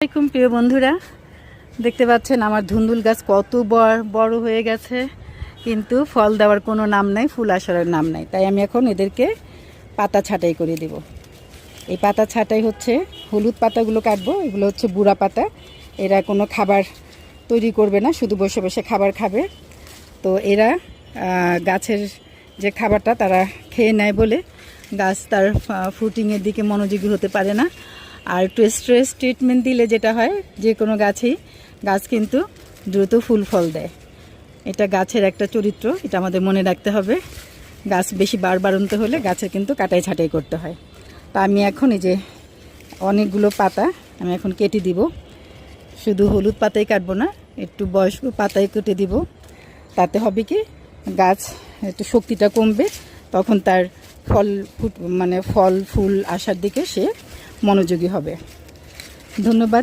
আসসালামাইকুম প্রিয় বন্ধুরা, দেখতে পাচ্ছেন আমার ধুন্দুল গাছ কত বড় হয়ে গেছে, কিন্তু ফল দেওয়ার কোনো নাম নাই, ফুল আসার নাম নাই। তাই আমি এখন এদেরকে পাতা ছাঁটাই করে দেব। এই পাতা ছাঁটাই হচ্ছে হলুদ পাতাগুলো কাটবো, এগুলো হচ্ছে বুড়া পাতা। এরা কোনো খাবার তৈরি করবে না, শুধু বসে বসে খাবার খাবে। তো এরা গাছের যে খাবারটা তারা খেয়ে নেয় বলে গাছ তার ফ্রুটিংয়ের দিকে মনোযোগী হতে পারে না। আর একটু স্ট্রেস ট্রিটমেন্ট দিলে যেটা হয়, যে কোনো গাছ কিন্তু দ্রুত ফুল ফল দেয়। এটা গাছের একটা চরিত্র, এটা আমাদের মনে রাখতে হবে। গাছ বেশি বাড়ন্ত হলে গাছের কিন্তু কাটাই ছাঁটাই করতে হয়। তা আমি এখন এই যে অনেকগুলো পাতা আমি এখন কেটে দিব। শুধু হলুদ পাতাই কাটবো না, একটু বয়স্ক পাতাই কেটে দিব। তাতে হবে কি, গাছ একটু শক্তিটা কমবে, তখন তার ফল ফুল আসার দিকে সে মনোযোগী হবে। ধন্যবাদ।